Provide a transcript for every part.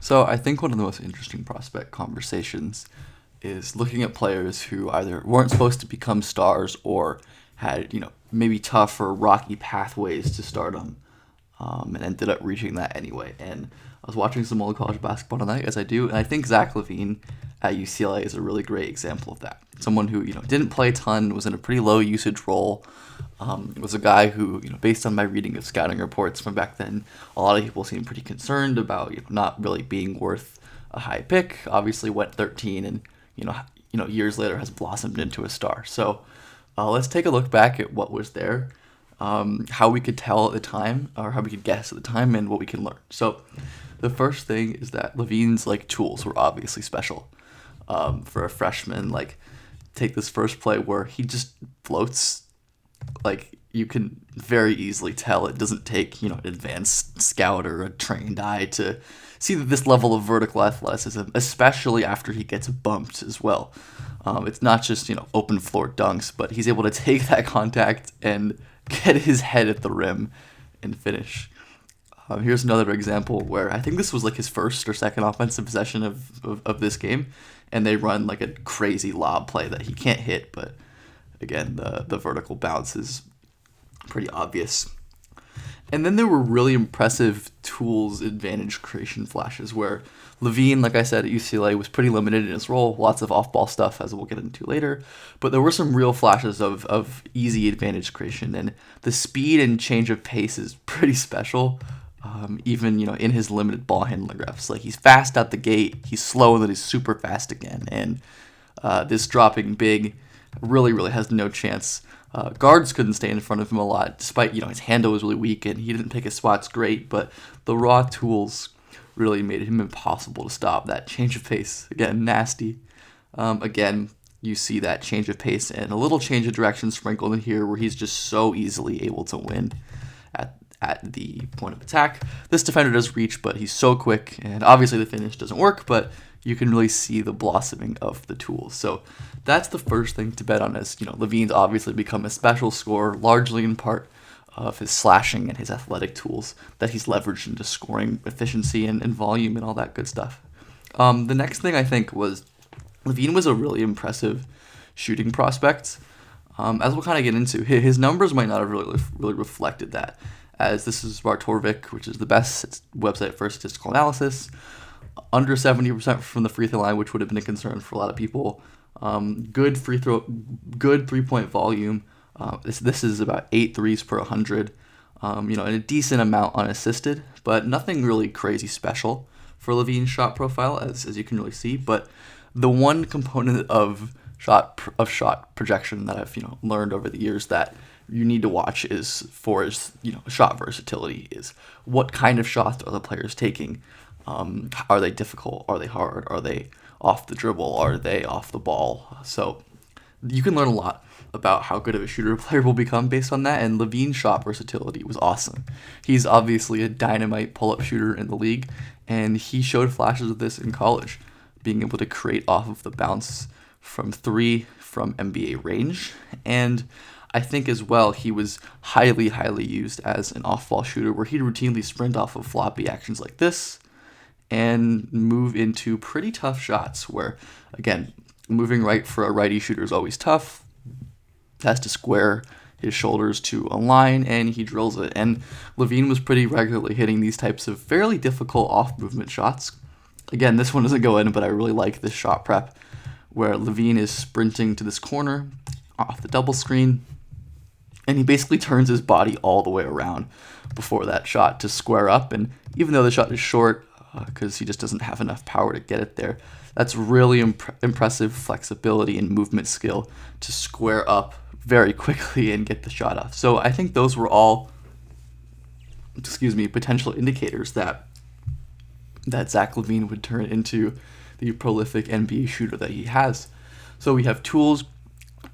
So I think one of the most interesting prospect conversations is looking at players who either weren't supposed to become stars or had, maybe tough or rocky pathways to stardom, and ended up reaching that anyway. And I was watching some old college basketball tonight, as I do, and I think Zach Lavine at UCLA is a really great example of that. Someone who didn't play a ton, was in a pretty low usage role, was a guy who, based on my reading of scouting reports from back then, a lot of people seemed pretty concerned about not really being worth a high pick. Obviously, went 13, and years later has blossomed into a star. So let's take a look back at what was there, how we could tell at the time, or how we could guess at the time, and what we can learn. So the first thing is that Lavine's tools were obviously special. For a freshman, take this first play where he just floats. You can very easily tell it doesn't take an advanced scout or a trained eye to see that this level of vertical athleticism, especially after he gets bumped as well. It's not just open floor dunks, but he's able to take that contact and get his head at the rim and finish. Here's another example where I think this was his first or second offensive possession of this game, and they run a crazy lob play that he can't hit, but again, the vertical bounce is pretty obvious. And then there were really impressive tools advantage creation flashes where Lavine, like I said, at UCLA was pretty limited in his role. Lots of off-ball stuff, as we'll get into later. But there were some real flashes of easy advantage creation. And the speed and change of pace is pretty special, even, in his limited ball handling reps. He's fast out the gate, he's slow, and then he's super fast again. And this dropping big really, really has no chance. Guards couldn't stay in front of him a lot, despite his handle was really weak and he didn't pick his spots great. But the raw tools really made him impossible to stop. That change of pace, again, nasty. Again, you see that change of pace and a little change of direction sprinkled in here, where he's just so easily able to win at the point of attack. This defender does reach, but he's so quick, and obviously the finish doesn't work, but you can really see the blossoming of the tools. So that's the first thing to bet on, is Lavine's obviously become a special scorer, largely in part of his slashing and his athletic tools that he's leveraged into scoring efficiency and volume and all that good stuff. The next thing I think was Lavine was a really impressive shooting prospect. As we'll kind of get into, his numbers might not have really reflected that, as this is Bartorvik, which is the best website for statistical analysis. Under 70% from the free throw line, which would have been a concern for a lot of people. Good 3-point volume. This is about 8 threes per 100. And a decent amount unassisted, but nothing really crazy special for Lavine's shot profile, as you can really see. But the one component of shot projection that I've learned over the years that you need to watch is for his shot versatility, is what kind of shots are the players taking. Are they difficult? Are they hard? Are they off the dribble? Are they off the ball? So you can learn a lot about how good of a shooter a player will become based on that, and Lavine's shot versatility was awesome. He's obviously a dynamite pull-up shooter in the league, and he showed flashes of this in college, being able to create off of the bounce from three from NBA range. And I think as well he was highly, highly used as an off-ball shooter, where he'd routinely sprint off of floppy actions like this and move into pretty tough shots where, again, moving right for a righty shooter is always tough. Has to square his shoulders to a line, and he drills it. And Lavine was pretty regularly hitting these types of fairly difficult off-movement shots. Again, this one doesn't go in, but I really like this shot prep where Lavine is sprinting to this corner off the double screen, and he basically turns his body all the way around before that shot to square up. And even though the shot is short, because he just doesn't have enough power to get it there, that's really impressive flexibility and movement skill to square up very quickly and get the shot off. So I think those were all, potential indicators that Zach Lavine would turn into the prolific NBA shooter that he has. So we have tools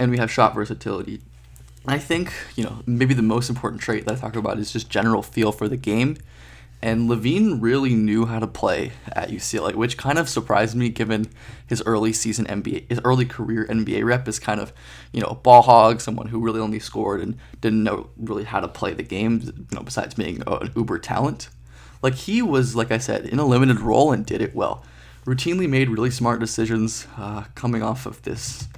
and we have shot versatility. I think, maybe the most important trait that I talk about is just general feel for the game. And Lavine really knew how to play at UCLA, which kind of surprised me given his early career NBA rep is kind of, a ball hog, someone who really only scored and didn't know really how to play the game, besides being an uber talent. Like he was, like I said, in a limited role and did it well. Routinely made really smart decisions coming off of this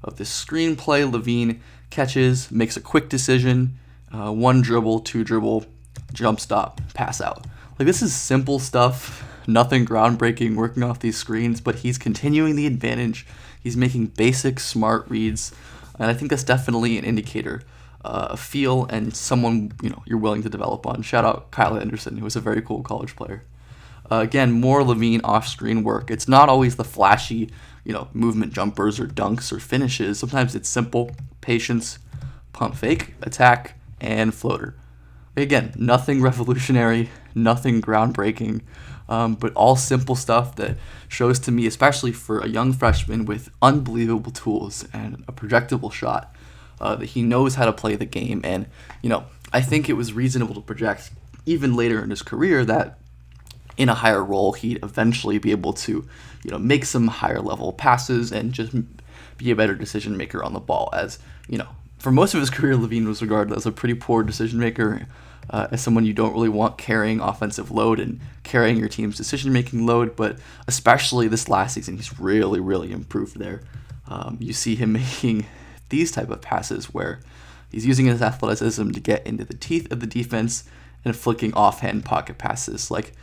screenplay. Lavine catches, makes a quick decision, one dribble, two dribble, jump stop, pass out. Like this is simple stuff, nothing groundbreaking working off these screens, but he's continuing the advantage. He's making basic smart reads, and I think that's definitely an indicator of feel and someone you're willing to develop on. Shout out Kyle Anderson, who was a very cool college player. Again, more Lavine off-screen work. It's not always the flashy, movement jumpers or dunks or finishes. Sometimes it's simple, patience, pump fake, attack, and floater. Again, nothing revolutionary, nothing groundbreaking, but all simple stuff that shows to me, especially for a young freshman with unbelievable tools and a projectable shot, that he knows how to play the game. And, I think it was reasonable to project even later in his career that in a higher role, he'd eventually be able to, make some higher level passes and just be a better decision maker on the ball. As, for most of his career, Lavine was regarded as a pretty poor decision maker, as someone you don't really want carrying offensive load and carrying your team's decision making load. But especially this last season, he's really, really improved there. You see him making these type of passes where he's using his athleticism to get into the teeth of the defense and flicking offhand pocket passes. Like,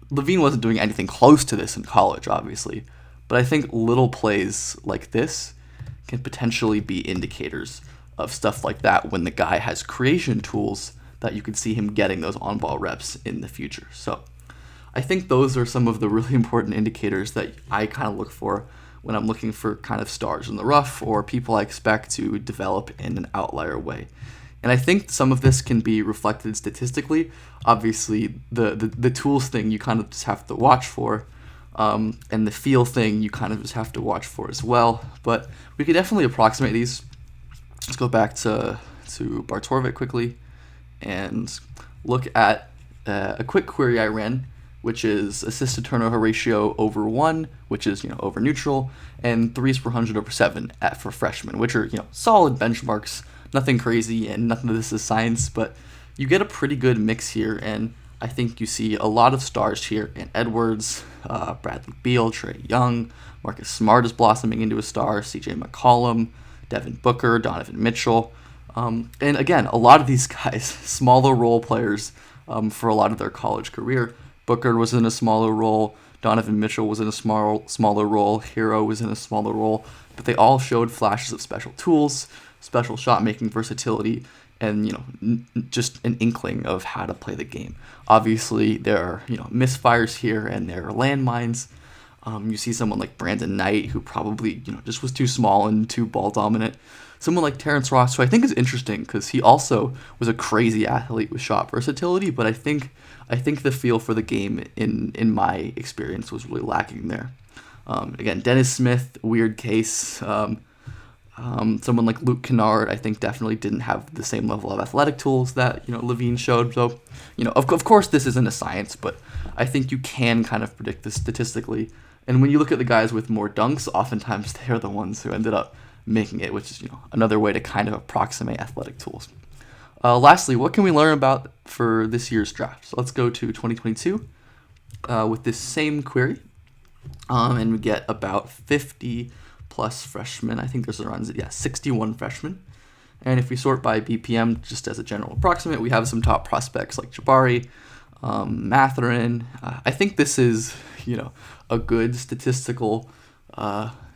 Lavine wasn't doing anything close to this in college, obviously, but I think little plays like this can potentially be indicators of stuff like that when the guy has creation tools that you could see him getting those on-ball reps in the future. So I think those are some of the really important indicators that I kind of look for when I'm looking for kind of stars in the rough or people I expect to develop in an outlier way. And I think some of this can be reflected statistically. Obviously, the tools thing you kind of just have to watch for, and the feel thing you kind of just have to watch for as well. But we could definitely approximate these. Let's go back to Bartorvik quickly and look at a quick query I ran, which is assist to turnover ratio over 1, which is over neutral, and threes per 100 over 7 for freshmen, which are solid benchmarks. Nothing crazy, and nothing of this is science, but you get a pretty good mix here, and I think you see a lot of stars here in Edwards, Bradley Beal, Trae Young, Marcus Smart is blossoming into a star, CJ McCollum, Devin Booker, Donovan Mitchell, and again, a lot of these guys, smaller role players for a lot of their college career. Booker was in a smaller role, Donovan Mitchell was in a smaller role, Hero was in a smaller role, but they all showed flashes of special tools, special shot making versatility, and just an inkling of how to play the game. Obviously, there are misfires here and there are landmines. You see someone like Brandon Knight, who probably just was too small and too ball dominant. Someone like Terrence Ross, who I think is interesting because he also was a crazy athlete with shot versatility, but I think the feel for the game in my experience was really lacking there. Again, Dennis Smith, weird case. Someone like Luke Kennard, I think, definitely didn't have the same level of athletic tools that Lavine showed. So, of course, this isn't a science, but I think you can kind of predict this statistically. And when you look at the guys with more dunks, oftentimes they are the ones who ended up making it, which is another way to kind of approximate athletic tools. Lastly, what can we learn about for this year's draft? So let's go to 2022 with this same query, and we get about 50 plus freshmen. I think there's around 61 freshmen. And if we sort by BPM, just as a general approximate, we have some top prospects like Jabari, Matherin. I think this is a good statistical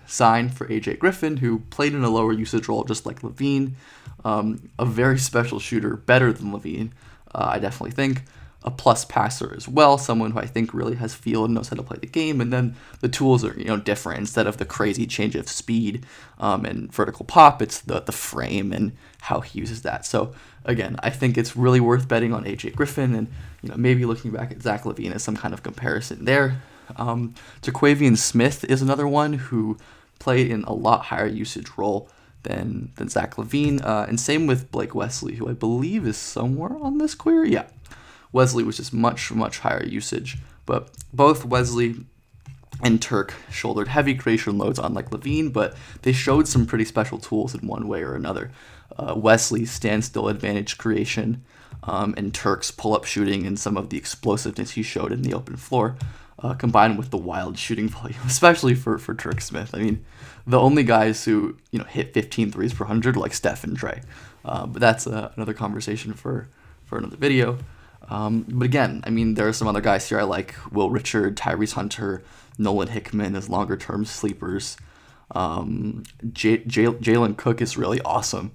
sign for AJ Griffin, who played in a lower usage role just like Lavine. A very special shooter, better than Lavine, I definitely think. A plus passer as well, someone who I think really has feel and knows how to play the game. And then the tools are different. Instead of the crazy change of speed and vertical pop, it's the frame and how he uses that. So again, I think it's really worth betting on AJ Griffin and maybe looking back at Zach Lavine as some kind of comparison there. Jaquavian Smith is another one who played in a lot higher usage role than Zach Lavine, and same with Blake Wesley, who I believe is somewhere on this query. Yeah. Wesley was just much, much higher usage, but both Wesley and Turk shouldered heavy creation loads unlike Lavine, but they showed some pretty special tools in one way or another. Wesley's standstill advantage creation, and Turk's pull-up shooting and some of the explosiveness he showed in the open floor, combined with the wild shooting volume, especially for Turk Smith. I mean, the only guys who hit 15 threes per 100 are like Steph and Dre. But that's another conversation for another video. But again, I mean, there are some other guys here I like: Will Richard, Tyrese Hunter, Nolan Hickman as longer-term sleepers. Jalen Cook is really awesome.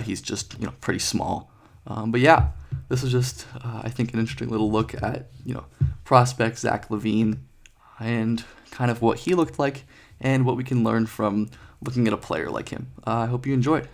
He's just pretty small. But yeah, this is just I think an interesting little look at prospect Zach Lavine and kind of what he looked like and what we can learn from looking at a player like him. I hope you enjoyed.